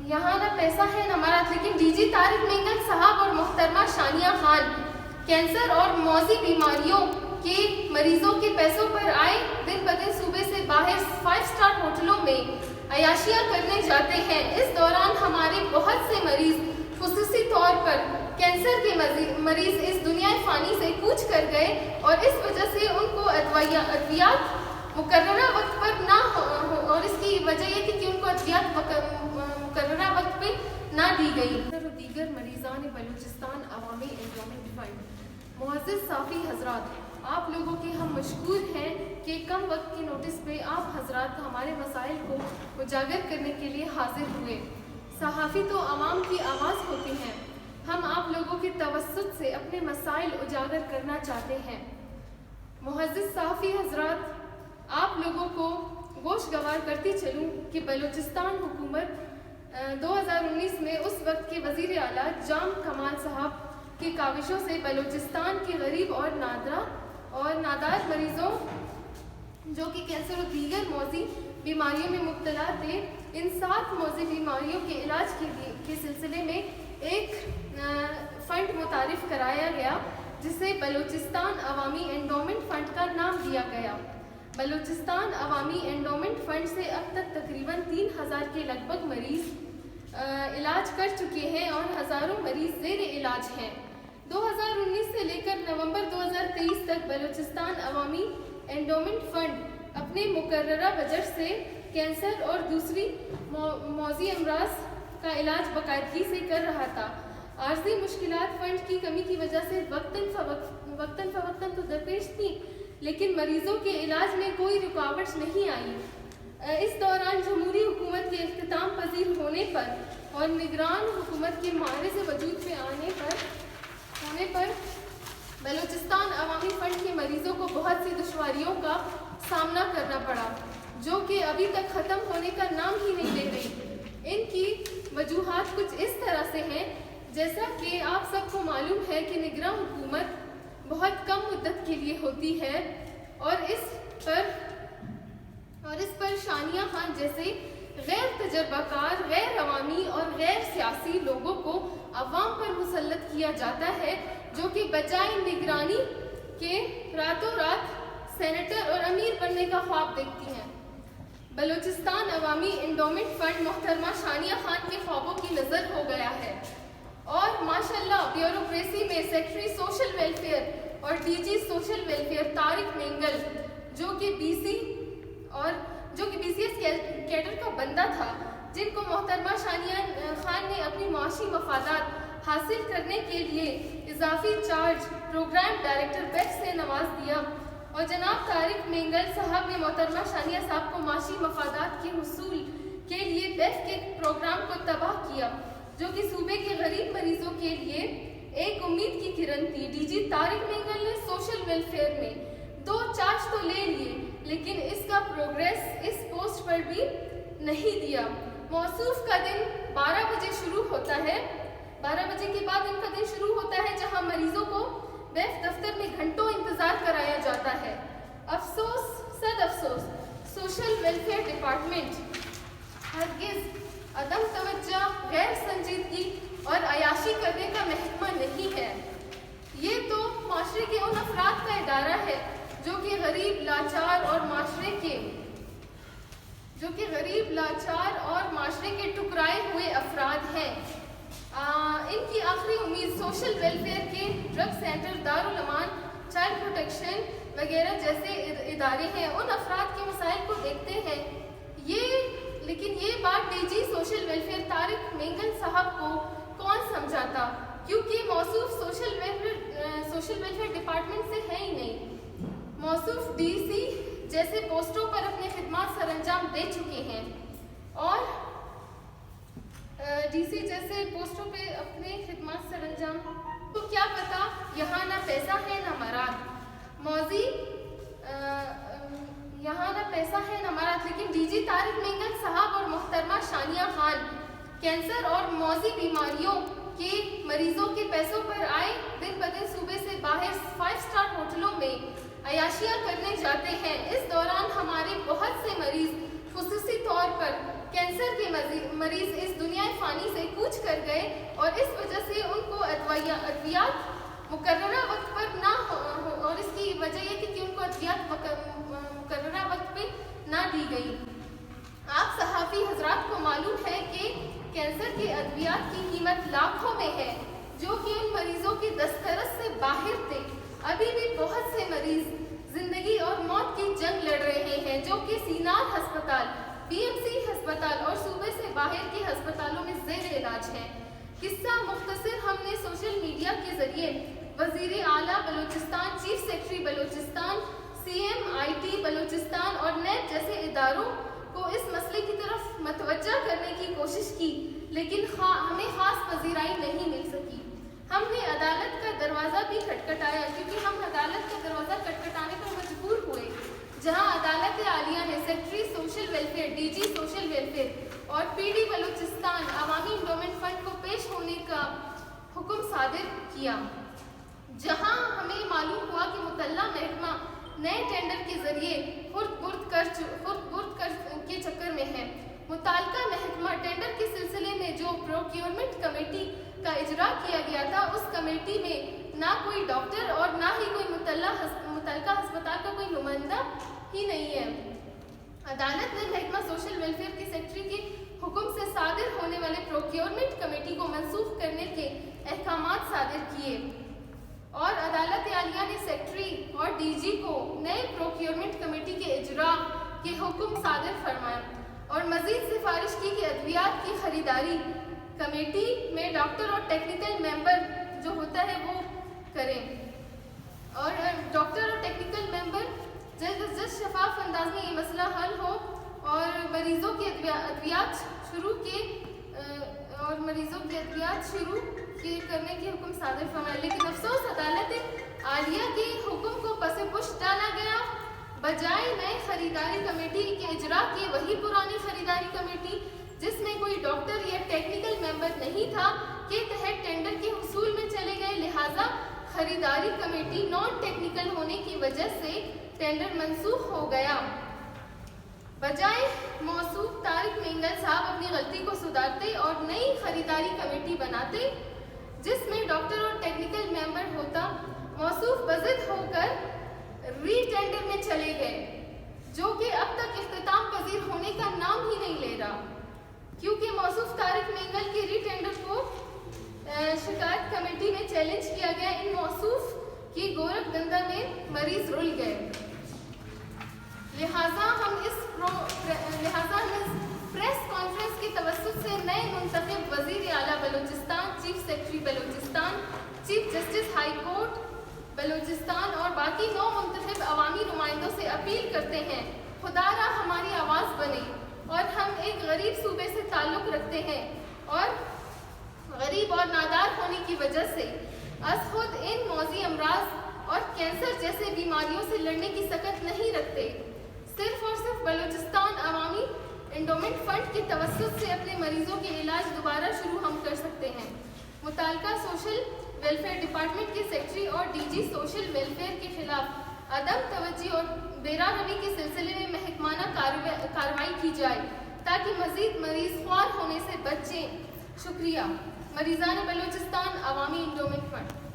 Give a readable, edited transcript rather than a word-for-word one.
یہاں نہ پیسہ ہے نہ مراد، لیکن ڈی جی طارق مینگل صاحب اور محترمہ ثانیہ خان کینسر اور موذی بیماریوں کے مریضوں کے پیسوں پر آئے دن بدن صوبے سے باہر 5 اسٹار ہوٹلوں میں عیاشیاں کرنے جاتے ہیں۔ اس دوران ہمارے بہت سے مریض، خصوصی طور پر کینسر کے مریض اس دنیا فانی سے کوچ کر گئے، اور اس وجہ سے ان کو ادویات مقررہ وقت پر نہ اور اس کی وجہ یہ تھی کہ ان کو ادویات مقررہ وقت پہ نہ دی گئی۔ دیگر مریضان بلوچستان عوامی انڈومنٹ فنڈ، معزز صافی حضرات، آپ لوگوں کے ہم مشکور ہیں کہ کم وقت کے نوٹس پہ آپ حضرات ہمارے مسائل کو اجاگر کرنے کے لیے حاضر ہوئے۔ صحافی تو عوام کی آواز ہوتے ہیں، ہم آپ لوگوں کے توسط سے اپنے مسائل اجاگر کرنا چاہتے ہیں۔ معزز صحافی حضرات، آپ لوگوں کو گوشگوار کرتی چلوں کہ بلوچستان حکومت 2019 میں اس وقت کے وزیر اعلیٰ جام کمال صاحب کی کاوشوں سے بلوچستان کے غریب اور نادار مریضوں جو کہ کینسر اور دیگر موذی بیماریوں میں مبتلا تھے، ان 7 موذی بیماریوں کے علاج کے سلسلے میں ایک فنڈ متعارف کرایا گیا، جسے بلوچستان عوامی انڈومنٹ فنڈ کا نام دیا گیا۔ بلوچستان عوامی انڈومنٹ فنڈ سے اب تک تقریباً 3000 کے لگ بھگ مریض علاج کر چکے ہیں اور ہزاروں مریض زیر علاج ہیں۔ 2019 سے لے کر نومبر 2023 تک بلوچستان عوامی انڈومنٹ فنڈ اپنے مقررہ بجٹ سے کینسر اور دوسری موذی امراض کا علاج باقاعدگی سے کر رہا تھا۔ عارضی مشکلات فنڈ کی کمی کی وجہ سے وقتاً فوقتاً تو درپیش تھی، لیکن مریضوں کے علاج میں کوئی رکاوٹ نہیں آئی۔ اس دوران جمہوری حکومت کے اختتام پذیر ہونے پر اور نگران حکومت کے معرض وجود پہ ہونے پر بلوچستان عوامی فنڈ کے مریضوں کو بہت سی دشواریوں کا سامنا کرنا پڑا، جو کہ ابھی تک ختم ہونے کا نام ہی نہیں لے رہی۔ ان کی وجوہات کچھ اس طرح سے ہیں، جیسا کہ آپ سب کو معلوم ہے کہ نگراں حکومت بہت کم مدت کے لیے ہوتی ہے، اور اس پر ثانیہ خان جیسے غیر تجربہ کار، غیر عوامی اور غیر سیاسی لوگوں کو عوام پر مسلط کیا جاتا ہے، جو کہ بجائے نگرانی کے راتوں رات سینیٹر اور امیر بننے کا خواب دیکھتی ہیں۔ بلوچستان عوامی انڈومنٹ فنڈ محترمہ ثانیہ خان کے خوابوں کی نظر ہو گیا ہے، اور ماشاءاللہ بیوروکریسی میں سیکٹری سوشل ویلفیئر اور D G social welfare Tariq Mengal, جو کہ بی سی ایس کیڈر کا بندہ تھا، جن کو محترمہ ثانیہ خان نے اپنی معاشی مفادات حاصل کرنے کے لیے اضافی چارج پروگرام ڈائریکٹر بیک سے نواز دیا، اور جناب طارق مینگل صاحب نے محترمہ ثانیہ صاحب کو معاشی مفادات کے حصول کے لیے بیک کے پروگرام کو تباہ کیا، جو کہ صوبے کے غریب مریضوں کے لیے ایک امید کی کرن تھی۔ ڈی جی طارق مینگل نے سوشل ویلفیئر میں 2 چارج تو لے لیے، لیکن اس کا پروگریس اس پوسٹ پر بھی نہیں دیا۔ موصوف کا دن 12 بجے شروع ہوتا ہے، 12 بجے کے بعد ان کا دن شروع ہوتا ہے، جہاں مریضوں کو بیف دفتر میں گھنٹوں انتظار کرایا جاتا ہے۔ افسوس، صد افسوس، سوشل ویلفیئر ڈپارٹمنٹ ہرگز عدم توجہ، غیر سنجیدگی اور عیاشی کرنے کا محکمہ نہیں ہے۔ یہ تو معاشرے کے ان افراد کا ادارہ ہے جو کہ غریب، لاچار اور معاشرے کے ٹکرائے ہوئے افراد ہیں۔ ان کی آخری امید سوشل ویلفیئر کے ڈرگ سینٹر، دارالامان، چائلڈ پروٹیکشن وغیرہ جیسے ادارے ہیں۔ ان افراد کے مسائل کو دیکھتے ہیں، لیکن یہ بات D G social welfare Tariq Mengal صاحب کو کون سمجھاتا، کیونکہ موصوف سوشل ویلفیئر ڈپارٹمنٹ سے ہے ہی نہیں۔ موصوف ڈی سی جیسے پوسٹوں پر اپنے خدمات سر انجام دے چکے ہیں، اور ڈی سی جیسے پوسٹوں پہ اپنے خدمات سر انجام، تو کیا پتا یہاں نہ پیسہ ہے نہ مراد، موذی یہاں نہ پیسہ ہے نہ مراد، لیکن ڈی جی طارق مینگل صاحب اور محترمہ ثانیہ خان کینسر اور موذی بیماریوں کے مریضوں کے پیسوں پر آئے دن بدن صوبے سے باہر 5 اسٹار ہوٹلوں میں عیاشیاں کرنے جاتے ہیں۔ اس دوران ہمارے بہت سے مریض، خصوصی طور پر کینسر کے مریض اس دنیا کوچ کر گئے اور اس وجہ سے ان کو ادویات مقررہ وقت پر نہ اور اس کی وجہ یہ تھی کہ ان کو ادویات مقررہ وقت پہ نہ دی گئی۔ آپ صحافی حضرات کو معلوم ہے کہ کینسر کے ادویات کی قیمت لاکھوں میں ہے، جو کہ ان مریضوں کی دسترس سے باہر تھے۔ ابھی بھی بہت سے مریض زندگی اور موت کی جنگ لڑ رہے ہیں، جو کہ سینار ہسپتال، BMC ہسپتال اور صوبے سے باہر کے ہسپتالوں میں زیر علاج ہیں۔ قصہ مختصر ہم نے سوشل میڈیا کے ذریعے وزیر اعلیٰ Balochistan, chief secretary Balochistan, CMIT Balochistan اور نیب جیسے اداروں کو اس مسئلے کی طرف متوجہ کرنے کی کوشش کی، لیکن ہمیں خاص پذیرائی نہیں مل سکی۔ ہم نے عدالت کا دروازہ بھی کھٹکھٹایا، کیونکہ ہم عدالت کا دروازہ کھٹکھٹانے پر مجبور ہوئے، جہاں عدالت عالیہ نے secretary social welfare, DG social welfare اور PD بلوچستان عوامی انڈومنٹ فنڈ کو پیش ہونے کا حکم صادر کیا، جہاں ہمیں معلوم ہوا کہ مطلع محکمہ نئے ٹینڈر کے ذریعے خرد برد کے چکر میں ہے۔ متعلقہ محکمہ ٹینڈر کے سلسلے میں جو پروکیورمنٹ کمیٹی کا اجرا کیا گیا تھا، اس کمیٹی میں نہ کوئی ڈاکٹر اور نہ ہی کوئی متعلقہ ہسپتال کا کوئی نمائندہ ہی نہیں ہے۔ عدالت نے محکمہ سوشل ویلفیئر کے سیکرٹری کے حکم سے صادر ہونے والے پروکیورمنٹ کمیٹی کو منسوخ کرنے کے احکامات صادر کیے، اور عدالت عالیہ نے سیکرٹری اور DG کو نئے پروکیورمنٹ کمیٹی کے اجرا کے حکم صادر فرمائے، اور مزید سفارش کی کہ ادویات کی خریداری کمیٹی میں ڈاکٹر اور ٹیکنیکل ممبر جو ہوتا ہے وہ کریں، اور ڈاکٹر اور ٹیکنیکل ممبر جلد از جلد شفاف انداز میں یہ مسئلہ حل ہو اور مریضوں کے ادویات شروع کرنے کے حکم صادر فرمائے۔ لیکن افسوس، عدالت عالیہ کے حکم کو پس پش ڈالا گیا، بجائے نئے خریداری کمیٹی کے اجرا کی وہی پرانی خریداری کمیٹی جس میں کوئی ڈاکٹر یا ٹیکنیکل ممبر نہیں تھا کے تحت ٹینڈر کے حصول میں چلے گئے، لہٰذا خریداری کمیٹی نان ٹیکنیکل ہونے کی وجہ سے ٹینڈر منسوخ ہو گیا۔ بجائے موصوف طارق مینگل صاحب اپنی غلطی کو سدھارتے اور نئی خریداری کمیٹی بناتے جس میں ڈاکٹر اور ٹیکنیکل ممبر ہوتا، موصوف بضد ہو کر ری ٹینڈر میں چلے گئے، جو کہ اب تک اختتام پذیر ہونے کا نام ہی نہیں لے رہا، کیونکہ موصوف طارق مینگل کے ری ٹینڈر کو شکایت کمیٹی میں چیلنج کیا گیا۔ ان موصوف کی گورکھ دندا میں مریض رل گئے، لہٰذا ہم اس پریس کانفرنس کی توسط سے نئے منتخب وزیر اعلیٰ Balochistan, chief secretary Balochistan, chief justice high court Balochistan اور باقی 9 منتخب عوامی نمائندوں سے اپیل کرتے ہیں، خدا را ہماری آواز بنے، اور ہم ایک غریب صوبے سے تعلق رکھتے ہیں اور غریب اور نادار ہونے کی وجہ سے از خود ان موذی امراض اور کینسر جیسے بیماریوں سے لڑنے کی سکت نہیں رکھتے۔ صرف اور صرف بلوچستان عوامی انڈومنٹ فنڈ کے توسط سے اپنے مریضوں کے علاج دوبارہ شروع ہم کر سکتے ہیں۔ متعلقہ سوشل ویلفیئر ڈپارٹمنٹ کے سیکرٹری اور DG سوشل ویلفیئر کے خلاف عدم توجہ اور بیرا روی کے سلسلے میں محکمانہ کارروائی کی جائے تاکہ مزید مریض خوار ہونے سے بچیں۔ شکریہ۔ مریضان بلوچستان عوامی انڈومنٹ فنڈ۔